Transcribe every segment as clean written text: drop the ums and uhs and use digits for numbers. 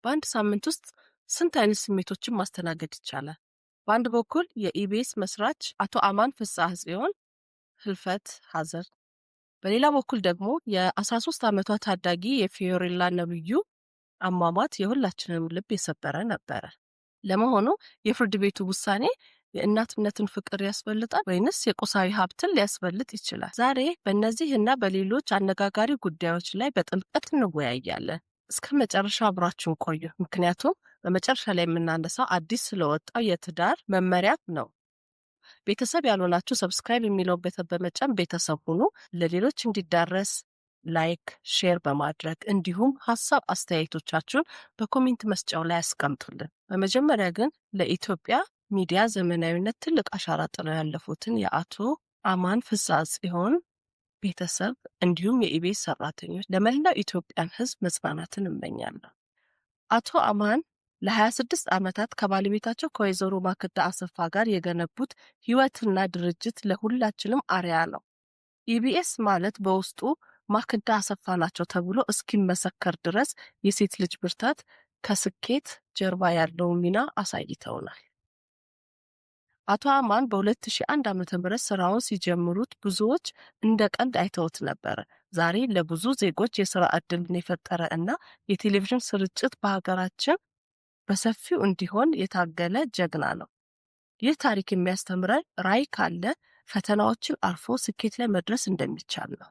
በአንድ ሳምንት ውስጥ ስንት አይነት ስሜቶችን ማስተናገድ ይቻላል? በአንድ በኩል የኢቢኤስ መስራች አቶ አማን ፍስሐ ጽዮን ህልፈት ሐዘን፣ በሌላ በኩል ደግሞ የ13 ዓመቷ ታዳጊ የፊዮሬላ ነብዩ አሟሟት የሁላችንም ልብ የሰበረ ነበረ። ለመሆኑ የፍርድ ቤቱ ውሳኔ የእናትነትን ፍቅር ያስበልጣል ወይንስ የቁሳዊ ሀብትን ሊያስበልጥ ይችላል? ዛሬ በእነዚህ እና በሌሎች አነጋጋሪ ጉዳዮች ላይ በጥልቀት እንወያያለን። እስከ መጨረሻ አብራችሁን ቆዩ፣ ምክንያቱም በመጨረሻ ላይ የምናነሳው አዲስ ስለወጣው የትዳር መመሪያ ነው። ቤተሰብ ያልሆናችሁ ሰብስክራይብ የሚለው በመጫን ቤተሰብ ሁኑ። ለሌሎች እንዲዳረስ ላይክ፣ ሼር በማድረግ እንዲሁም ሀሳብ አስተያየቶቻችሁን በኮሜንት መስጫው ላይ ያስቀምጡልን። በመጀመሪያ ግን ለኢትዮጵያ ሚዲያ ዘመናዊነት ትልቅ አሻራ ጥለው ያለፉትን የአቶ አማን ፍስሐ ጽዮን ቤተሰብ እንዲሁም የኢቢኤስ ሰራተኞች፣ ለመላው ኢትዮጵያን ሕዝብ መጽናናትን እመኛለሁ። አቶ አማን ለ26 ዓመታት ከባለቤታቸው ከወይዘሮ ማክዳ አሰፋ ጋር የገነቡት ህይወትና ድርጅት ለሁላችንም አርያ ነው። ኢቢኤስ ማለት በውስጡ ማክዳ አሰፋ ናቸው ተብሎ እስኪመሰከር ድረስ የሴት ልጅ ብርታት ከስኬት ጀርባ ያለውን ሚና አሳይተውናል። አቶ አማን በ2001 ዓ.ም ስራውን ሲጀምሩት ብዙዎች እንደ ቀልድ አይተውት ነበር። ዛሬ ለብዙ ዜጎች የስራ ዕድልን የፈጠረ እና የቴሌቪዥን ስርጭት በሀገራችን በሰፊው እንዲሆን የታገለ ጀግና ነው። ይህ ታሪክ የሚያስተምረን ራዕይ ካለ ፈተናዎችን አልፎ ስኬት ላይ መድረስ እንደሚቻል ነው።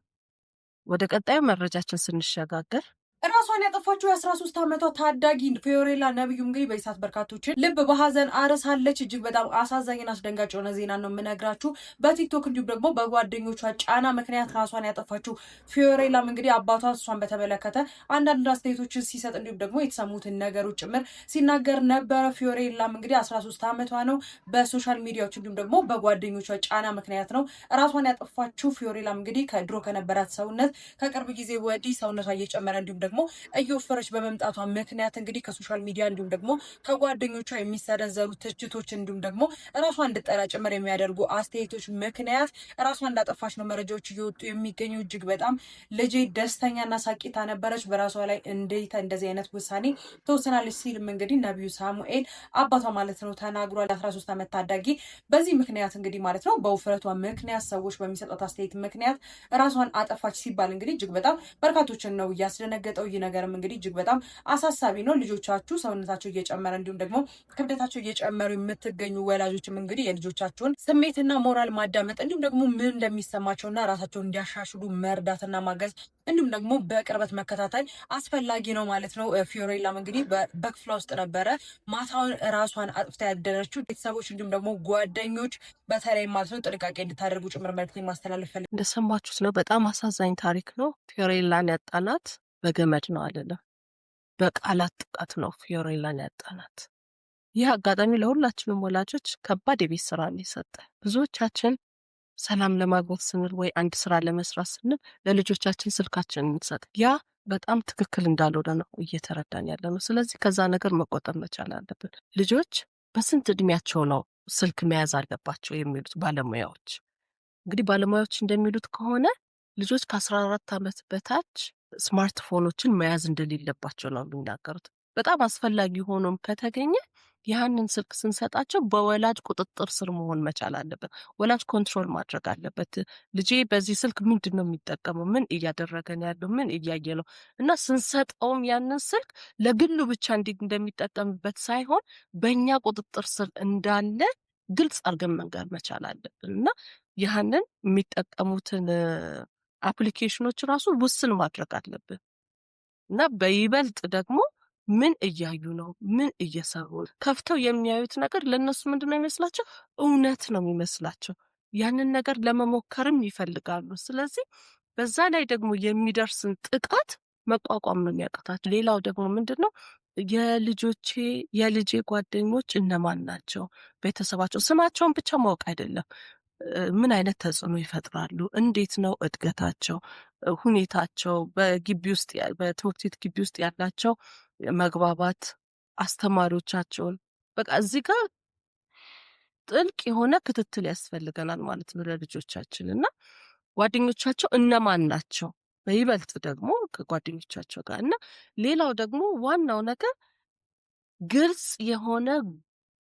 ወደ ቀጣዩ መረጃችን ስንሸጋገር ራሷን ያጠፋችው የ13 ዓመቷ ታዳጊ ፊዮሬላ ነብዩ እንግዲህ በዚህ ሰዓት በርካቶችን ልብ በሀዘን አርሳለች። እጅግ በጣም አሳዛኝና አስደንጋጭ የሆነ ዜና ነው የምነግራችሁ። በቲክቶክ እንዲሁም ደግሞ በጓደኞቿ ጫና ምክንያት ራሷን ያጠፋችው ፊዮሬላም እንግዲህ አባቷ እሷን በተመለከተ አንዳንድ አስተያየቶችን ሲሰጥ እንዲሁም ደግሞ የተሰሙትን ነገሮች ጭምር ሲናገር ነበረ። ፊዮሬላም እንግዲህ 13 ዓመቷ ነው። በሶሻል ሚዲያዎች እንዲሁም ደግሞ በጓደኞቿ ጫና ምክንያት ነው ራሷን ያጠፋችው። ፊዮሬላም እንግዲህ ከድሮ ከነበራት ሰውነት ከቅርብ ጊዜ ወዲህ ሰውነቷ እየጨመረ እንዲሁም ደግሞ እየወፈረች በመምጣቷ ምክንያት እንግዲህ ከሶሻል ሚዲያ እንዲሁም ደግሞ ከጓደኞቿ የሚሰነዘሩ ትችቶች እንዲሁም ደግሞ ራሷን እንድጠላ ጭምር የሚያደርጉ አስተያየቶች ምክንያት ራሷን እንዳጠፋች ነው መረጃዎች እየወጡ የሚገኙ። እጅግ በጣም ልጄ ደስተኛና ሳቂታ ነበረች፣ በራሷ ላይ እንዴት እንደዚህ አይነት ውሳኔ ተወሰናለች ሲልም እንግዲህ ነቢዩ ሳሙኤል አባቷ ማለት ነው ተናግሯል። 13 ዓመት ታዳጊ በዚህ ምክንያት እንግዲህ ማለት ነው በውፍረቷ ምክንያት ሰዎች በሚሰጡት አስተያየት ምክንያት ራሷን አጠፋች ሲባል እንግዲህ እጅግ በጣም በርካቶችን ነው እያስደነገጠው። ይህ ነገርም እንግዲህ እጅግ በጣም አሳሳቢ ነው። ልጆቻችሁ ሰውነታቸው እየጨመረ እንዲሁም ደግሞ ክብደታቸው እየጨመሩ የምትገኙ ወላጆችም እንግዲህ የልጆቻችሁን ስሜትና ሞራል ማዳመጥ እንዲሁም ደግሞ ምን እንደሚሰማቸውና ራሳቸውን እንዲያሻሽሉ መርዳትና ማገዝ እንዲሁም ደግሞ በቅርበት መከታተል አስፈላጊ ነው ማለት ነው። ፊዮሬላም እንግዲህ በክፍሏ ውስጥ ነበረ ማታውን ራሷን አጥፍታ ያደረችው። ቤተሰቦች እንዲሁም ደግሞ ጓደኞች በተለይ ማለት ነው ጥንቃቄ እንድታደርጉ ጭምር መልዕክት ማስተላለፍ ፈልጋለሁ። እንደሰማችሁት ነው። በጣም አሳዛኝ ታሪክ ነው። ፊዮሬላን ያጣናት በገመድ ነው አይደለም፣ በቃላት ጥቃት ነው ፊዮሬላን ያጣናት። ይህ አጋጣሚ ለሁላችንም ወላጆች ከባድ የቤት ስራ ነው የሰጠ። ብዙዎቻችን ሰላም ለማግኘት ስንል ወይ አንድ ስራ ለመስራት ስንል ለልጆቻችን ስልካችንን እንሰጥ። ያ በጣም ትክክል እንዳልሆነ ነው እየተረዳን ያለ ነው። ስለዚህ ከዛ ነገር መቆጠብ መቻል አለብን። ልጆች በስንት እድሜያቸው ነው ስልክ መያዝ አለባቸው የሚሉት ባለሙያዎች? እንግዲህ ባለሙያዎች እንደሚሉት ከሆነ ልጆች ከ14 ዓመት በታች ስማርትፎኖችን መያዝ እንደሌለባቸው ነው የሚናገሩት። በጣም አስፈላጊ ሆኖም ከተገኘ ያንን ስልክ ስንሰጣቸው በወላጅ ቁጥጥር ስር መሆን መቻል አለበት። ወላጅ ኮንትሮል ማድረግ አለበት። ልጄ በዚህ ስልክ ምንድን ነው የሚጠቀመው? ምን እያደረገ ነው ያለው? ምን እያየ ነው? እና ስንሰጠውም ያንን ስልክ ለግሉ ብቻ እንደሚጠቀምበት ሳይሆን በእኛ ቁጥጥር ስር እንዳለ ግልጽ አድርገን መንገር መቻል አለብን እና ያንን የሚጠቀሙትን አፕሊኬሽኖች ራሱ ውስን ማድረግ አለብን እና በይበልጥ ደግሞ ምን እያዩ ነው? ምን እየሰሩ ነው? ከፍተው የሚያዩት ነገር ለእነሱ ምንድነው የሚመስላቸው? እውነት ነው የሚመስላቸው። ያንን ነገር ለመሞከርም ይፈልጋሉ። ስለዚህ በዛ ላይ ደግሞ የሚደርስን ጥቃት መቋቋም ነው የሚያቅታቸው። ሌላው ደግሞ ምንድነው የልጄ ጓደኞች እነማን ናቸው? ቤተሰባቸው፣ ስማቸውን ብቻ ማወቅ አይደለም፣ ምን አይነት ተጽዕኖ ይፈጥራሉ? እንዴት ነው እድገታቸው፣ ሁኔታቸው፣ በግቢ ውስጥ በትምህርት ቤት ግቢ ውስጥ ያላቸው መግባባት፣ አስተማሪዎቻቸውን በቃ እዚህ ጋር ጥልቅ የሆነ ክትትል ያስፈልገናል ማለት ነው ለልጆቻችን። እና ጓደኞቻቸው እነማን ናቸው? በይበልጥ ደግሞ ከጓደኞቻቸው ጋር እና ሌላው ደግሞ ዋናው ነገር ግልጽ የሆነ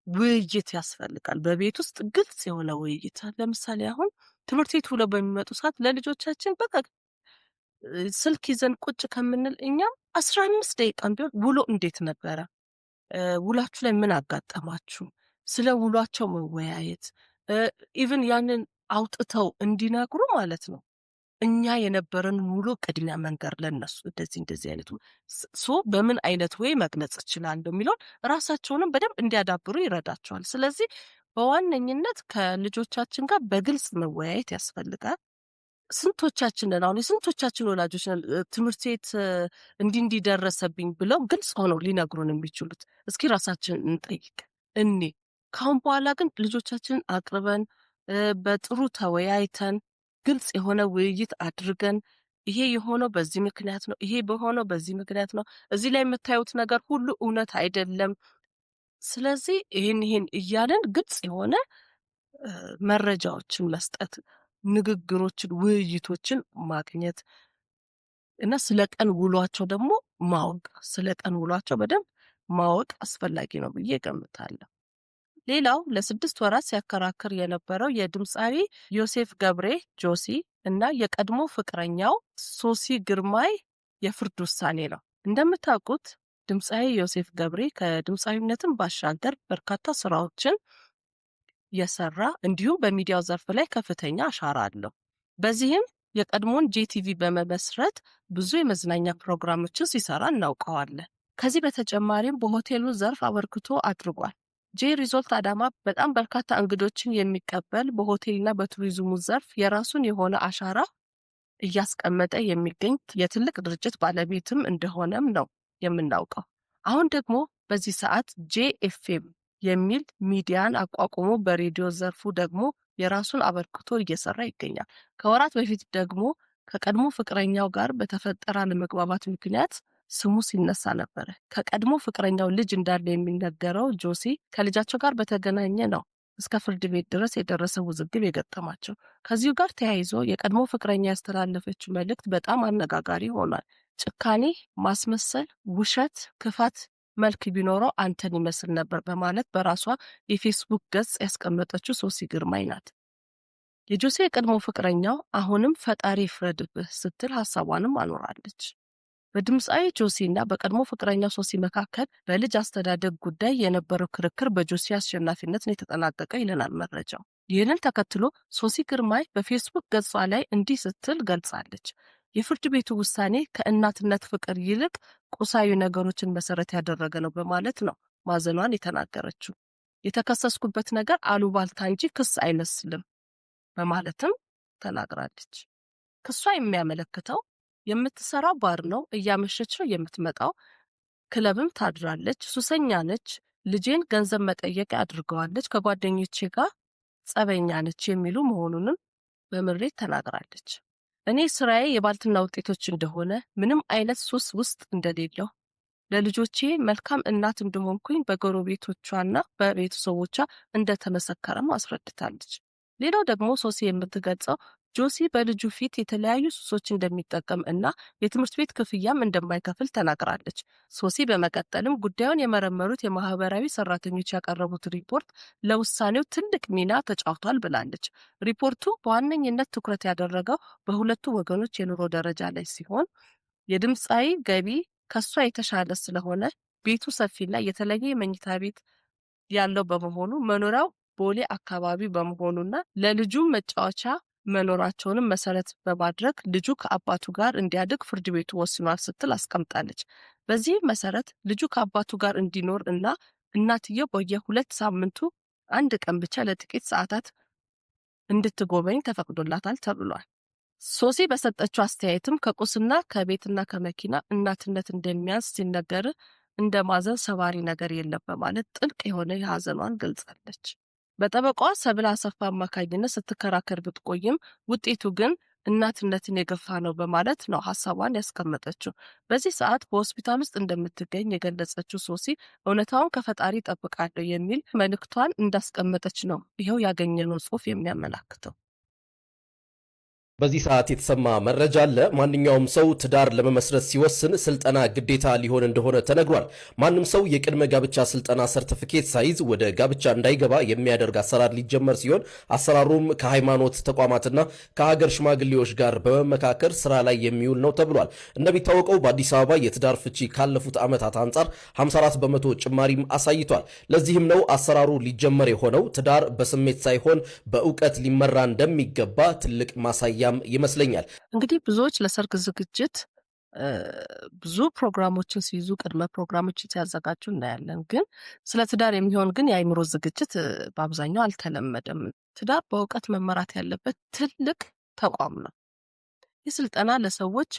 ውይይት ያስፈልጋል። በቤት ውስጥ ግልጽ የሆነ ውይይት። ለምሳሌ አሁን ትምህርት ቤት ውለው በሚመጡ ሰዓት ለልጆቻችን በቃ ስልክ ይዘን ቁጭ ከምንል እኛም 15 ደቂቃም ቢሆን ውሎ እንዴት ነበረ? ውላችሁ ላይ ምን አጋጠማችሁ? ስለ ውሏቸው መወያየት ኢቭን ያንን አውጥተው እንዲነግሩ ማለት ነው። እኛ የነበረን ውሎ ቅድሚያ መንገር ለነሱ እንደዚህ አይነት በምን አይነት ወይ መግለጽ እችላለሁ የሚለውን ራሳቸውንም በደንብ እንዲያዳብሩ ይረዳቸዋል። ስለዚህ በዋነኝነት ከልጆቻችን ጋር በግልጽ መወያየት ያስፈልጋል። ስንቶቻችንን አሁን የስንቶቻችን ወላጆች ነን ትምህርት ቤት እንዲህ ደረሰብኝ ብለው ግልጽ ሆነው ሊነግሩን የሚችሉት? እስኪ ራሳችንን እንጠይቅ። ካሁን በኋላ ግን ልጆቻችንን አቅርበን በጥሩ ተወያይተን ግልጽ የሆነ ውይይት አድርገን ይሄ የሆነው በዚህ ምክንያት ነው፣ ይሄ በሆነው በዚህ ምክንያት ነው፣ እዚህ ላይ የምታዩት ነገር ሁሉ እውነት አይደለም። ስለዚህ ይሄን እያለን ግልጽ የሆነ መረጃዎችን መስጠት፣ ንግግሮችን፣ ውይይቶችን ማግኘት እና ስለ ቀን ውሏቸው ደግሞ ማወቅ፣ ስለ ቀን ውሏቸው በደንብ ማወቅ አስፈላጊ ነው ብዬ እገምታለሁ። ሌላው ለ6 ወራት ሲያከራክር የነበረው የድምፃዊ ዮሴፍ ገብሬ ጆሲ እና የቀድሞ ፍቅረኛው ሶሲ ግርማይ የፍርድ ውሳኔ ነው። እንደምታውቁት ድምፃዊ ዮሴፍ ገብሬ ከድምፃዊነትም ባሻገር በርካታ ስራዎችን የሰራ እንዲሁም በሚዲያው ዘርፍ ላይ ከፍተኛ አሻራ አለው። በዚህም የቀድሞን ጄቲቪ በመመስረት ብዙ የመዝናኛ ፕሮግራሞችን ሲሰራ እናውቀዋለን። ከዚህ በተጨማሪም በሆቴሉ ዘርፍ አበርክቶ አድርጓል። ጄ ሪዞርት አዳማ በጣም በርካታ እንግዶችን የሚቀበል በሆቴልና በቱሪዝሙ ዘርፍ የራሱን የሆነ አሻራ እያስቀመጠ የሚገኝ የትልቅ ድርጅት ባለቤትም እንደሆነም ነው የምናውቀው። አሁን ደግሞ በዚህ ሰዓት ጄኤፍኤም የሚል ሚዲያን አቋቁሞ በሬዲዮ ዘርፉ ደግሞ የራሱን አበርክቶ እየሰራ ይገኛል። ከወራት በፊት ደግሞ ከቀድሞ ፍቅረኛው ጋር በተፈጠረ አለመግባባት ምክንያት ስሙ ሲነሳ ነበረ። ከቀድሞ ፍቅረኛው ልጅ እንዳለ የሚነገረው ጆሲ ከልጃቸው ጋር በተገናኘ ነው እስከ ፍርድ ቤት ድረስ የደረሰ ውዝግብ የገጠማቸው። ከዚሁ ጋር ተያይዞ የቀድሞ ፍቅረኛ ያስተላለፈችው መልእክት በጣም አነጋጋሪ ሆኗል። ጭካኔ፣ ማስመሰል፣ ውሸት፣ ክፋት መልክ ቢኖረው አንተን ይመስል ነበር በማለት በራሷ የፌስቡክ ገጽ ያስቀመጠችው ሶሲ ግርማይ ናት። የጆሲ የቀድሞ ፍቅረኛው አሁንም ፈጣሪ ይፍረድብህ ስትል ሀሳቧንም አኖራለች። በድምፃዊ ጆሲ እና በቀድሞ ፍቅረኛው ሶሲ መካከል በልጅ አስተዳደግ ጉዳይ የነበረው ክርክር በጆሲ አሸናፊነት ነው የተጠናቀቀ ይለናል መረጃው። ይህንን ተከትሎ ሶሲ ግርማይ በፌስቡክ ገጿ ላይ እንዲህ ስትል ገልጻለች። የፍርድ ቤቱ ውሳኔ ከእናትነት ፍቅር ይልቅ ቁሳዊ ነገሮችን መሰረት ያደረገ ነው በማለት ነው ማዘኗን የተናገረችው። የተከሰስኩበት ነገር አሉባልታ እንጂ ክስ አይመስልም በማለትም ተናግራለች። ክሷ የሚያመለክተው የምትሰራው ባር ነው፣ እያመሸች ነው የምትመጣው፣ ክለብም ታድራለች፣ ሱሰኛ ነች፣ ልጄን ገንዘብ መጠየቂያ አድርገዋለች፣ ከጓደኞቼ ጋር ጸበኛ ነች የሚሉ መሆኑንም በምሬት ተናግራለች። እኔ ስራዬ የባልትና ውጤቶች እንደሆነ፣ ምንም አይነት ሱስ ውስጥ እንደሌለው፣ ለልጆቼ መልካም እናት እንደሆንኩኝ በጎረቤቶቿና በቤተሰቦቿ እንደተመሰከረም አስረድታለች። ሌላው ደግሞ ሶሲ የምትገልጸው ጆሲ በልጁ ፊት የተለያዩ ሱሶች እንደሚጠቀም እና የትምህርት ቤት ክፍያም እንደማይከፍል ተናግራለች። ሶሲ በመቀጠልም ጉዳዩን የመረመሩት የማህበራዊ ሰራተኞች ያቀረቡት ሪፖርት ለውሳኔው ትልቅ ሚና ተጫውቷል ብላለች። ሪፖርቱ በዋነኝነት ትኩረት ያደረገው በሁለቱ ወገኖች የኑሮ ደረጃ ላይ ሲሆን የድምፃዊ ገቢ ከሷ የተሻለ ስለሆነ ቤቱ ሰፊና የተለየ መኝታ ቤት ያለው በመሆኑ መኖሪያው ቦሌ አካባቢ በመሆኑና ለልጁም መጫወቻ መኖራቸውንም መሰረት በማድረግ ልጁ ከአባቱ ጋር እንዲያድግ ፍርድ ቤቱ ወስኗል ስትል አስቀምጣለች። በዚህ መሰረት ልጁ ከአባቱ ጋር እንዲኖር እና እናትየው በየ2 ሳምንቱ አንድ ቀን ብቻ ለጥቂት ሰዓታት እንድትጎበኝ ተፈቅዶላታል ተብሏል። ሶሲ በሰጠችው አስተያየትም ከቁስና ከቤትና ከመኪና እናትነት እንደሚያንስ ሲነገር እንደ ማዘን ሰባሪ ነገር የለም በማለት ጥልቅ የሆነ የሀዘኗን ገልጻለች። በጠበቋ ሰብለ አሰፋ አማካኝነት ስትከራከር ብትቆይም ውጤቱ ግን እናትነትን የገፋ ነው በማለት ነው ሀሳቧን ያስቀመጠችው። በዚህ ሰዓት በሆስፒታል ውስጥ እንደምትገኝ የገለጸችው ሶሲ እውነታውን ከፈጣሪ ጠብቃለሁ የሚል መልእክቷን እንዳስቀመጠች ነው ይኸው ያገኘነው ጽሑፍ የሚያመላክተው። በዚህ ሰዓት የተሰማ መረጃ አለ። ማንኛውም ሰው ትዳር ለመመስረት ሲወስን ስልጠና ግዴታ ሊሆን እንደሆነ ተነግሯል። ማንም ሰው የቅድመ ጋብቻ ስልጠና ሰርቲፊኬት ሳይዝ ወደ ጋብቻ እንዳይገባ የሚያደርግ አሰራር ሊጀመር ሲሆን አሰራሩም ከሃይማኖት ተቋማትና ከሀገር ሽማግሌዎች ጋር በመመካከር ስራ ላይ የሚውል ነው ተብሏል። እንደሚታወቀው በአዲስ አበባ የትዳር ፍቺ ካለፉት ዓመታት አንጻር 54 በመቶ ጭማሪም አሳይቷል። ለዚህም ነው አሰራሩ ሊጀመር የሆነው። ትዳር በስሜት ሳይሆን በእውቀት ሊመራ እንደሚገባ ትልቅ ማሳያ ይመስለኛል። እንግዲህ ብዙዎች ለሰርግ ዝግጅት ብዙ ፕሮግራሞችን ሲይዙ ቅድመ ፕሮግራሞችን ሲያዘጋጁ እናያለን። ግን ስለ ትዳር የሚሆን ግን የአእምሮ ዝግጅት በአብዛኛው አልተለመደም። ትዳር በእውቀት መመራት ያለበት ትልቅ ተቋም ነው። ይህ ስልጠና ለሰዎች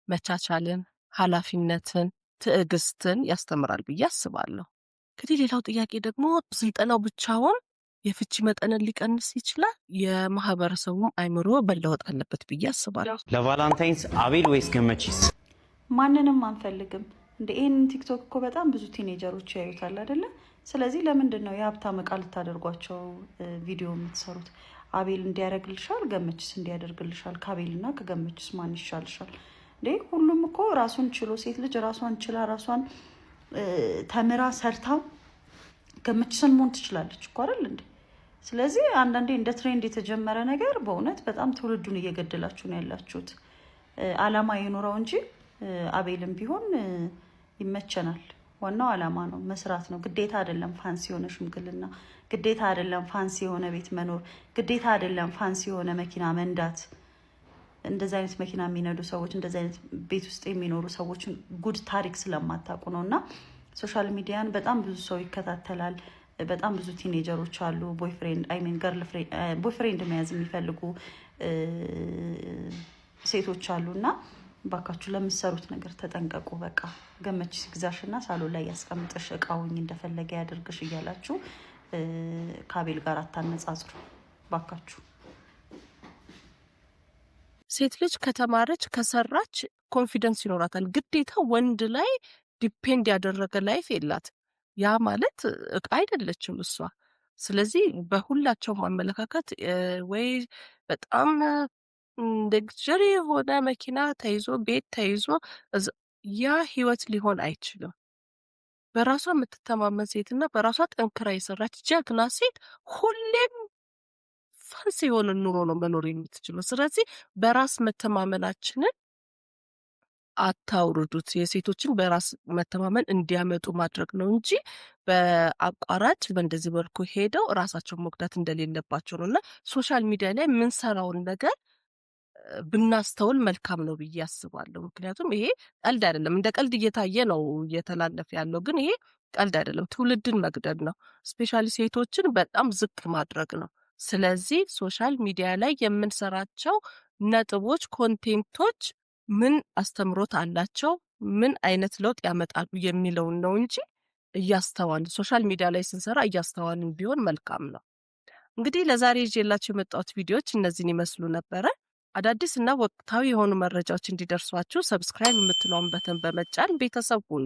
መቻቻልን፣ ኃላፊነትን፣ ትዕግስትን ያስተምራል ብዬ አስባለሁ። እንግዲህ ሌላው ጥያቄ ደግሞ ስልጠናው ብቻውን የፍቺ መጠንን ሊቀንስ ይችላል? የማህበረሰቡም አይምሮ መለወጥ አለበት ብዬ አስባለሁ። ለቫላንታይንስ አቤል ወይስ ገመቺስ? ማንንም አንፈልግም እንደ ይህንን ቲክቶክ እኮ በጣም ብዙ ቲኔጀሮች ያዩታል አይደለ? ስለዚህ ለምንድን ነው የሀብታም እቃ ልታደርጓቸው ቪዲዮ የምትሰሩት? አቤል እንዲያደርግልሻል፣ ገመችስ እንዲያደርግልሻል። ከአቤልና ከገመችስ ማን ይሻልሻል እንዴ? ሁሉም እኮ ራሱን ችሎ፣ ሴት ልጅ ራሷን ችላ ራሷን ተምራ ሰርታ ገመችስን መሆን ትችላለች እኮ አይደል እንዴ? ስለዚህ አንዳንዴ እንደ ትሬንድ የተጀመረ ነገር በእውነት በጣም ትውልዱን እየገደላችሁ ነው ያላችሁት። አላማ የኖረው እንጂ አቤልም ቢሆን ይመቸናል። ዋናው አላማ ነው፣ መስራት ነው። ግዴታ አይደለም ፋንሲ የሆነ ሽምግልና፣ ግዴታ አይደለም ፋንሲ የሆነ ቤት መኖር፣ ግዴታ አይደለም ፋንሲ የሆነ መኪና መንዳት። እንደዚህ አይነት መኪና የሚነዱ ሰዎች፣ እንደዚህ አይነት ቤት ውስጥ የሚኖሩ ሰዎችን ጉድ ታሪክ ስለማታውቁ ነው። እና ሶሻል ሚዲያን በጣም ብዙ ሰው ይከታተላል። በጣም ብዙ ቲኔጀሮች አሉ ቦይፍሬንድ መያዝ የሚፈልጉ ሴቶች አሉ። እና ባካችሁ ለምትሰሩት ነገር ተጠንቀቁ። በቃ ገመችስ ይግዛሽና ሳሎን ላይ ያስቀምጥሽ፣ እቃውኝ እንደፈለገ ያደርግሽ እያላችሁ ከአቤል ጋር አታነጻጽሩ ባካችሁ። ሴት ልጅ ከተማረች ከሰራች ኮንፊደንስ ይኖራታል። ግዴታ ወንድ ላይ ዲፔንድ ያደረገ ላይፍ የላት። ያ ማለት እቃ አይደለችም እሷ። ስለዚህ በሁላቸውም አመለካከት ወይ በጣም ለግዠሪ የሆነ መኪና ተይዞ ቤት ተይዞ ያ ህይወት ሊሆን አይችልም። በራሷ የምትተማመን ሴትና በራሷ ጠንክራ የሰራች ጀግና ሴት ሁሌም ፋንሲ የሆነ ኑሮ ነው መኖር የምትችለው። ስለዚህ በራስ መተማመናችንን አታውርዱት። የሴቶችን በራስ መተማመን እንዲያመጡ ማድረግ ነው እንጂ በአቋራጭ በእንደዚህ መልኩ ሄደው ራሳቸውን መጉዳት እንደሌለባቸው ነው። እና ሶሻል ሚዲያ ላይ የምንሰራውን ነገር ብናስተውል መልካም ነው ብዬ አስባለሁ። ምክንያቱም ይሄ ቀልድ አይደለም። እንደ ቀልድ እየታየ ነው እየተላለፈ ያለው፣ ግን ይሄ ቀልድ አይደለም። ትውልድን መግደል ነው። ስፔሻሊ ሴቶችን በጣም ዝቅ ማድረግ ነው። ስለዚህ ሶሻል ሚዲያ ላይ የምንሰራቸው ነጥቦች፣ ኮንቴንቶች ምን አስተምሮት አላቸው፣ ምን አይነት ለውጥ ያመጣሉ የሚለውን ነው እንጂ እያስተዋልን ሶሻል ሚዲያ ላይ ስንሰራ እያስተዋልን ቢሆን መልካም ነው። እንግዲህ ለዛሬ ይዤላችሁ የመጣሁት ቪዲዮዎች እነዚህን ይመስሉ ነበረ። አዳዲስ እና ወቅታዊ የሆኑ መረጃዎች እንዲደርሷችሁ ሰብስክራይብ የምትለውን በተን በመጫን ቤተሰብ ሁኑ።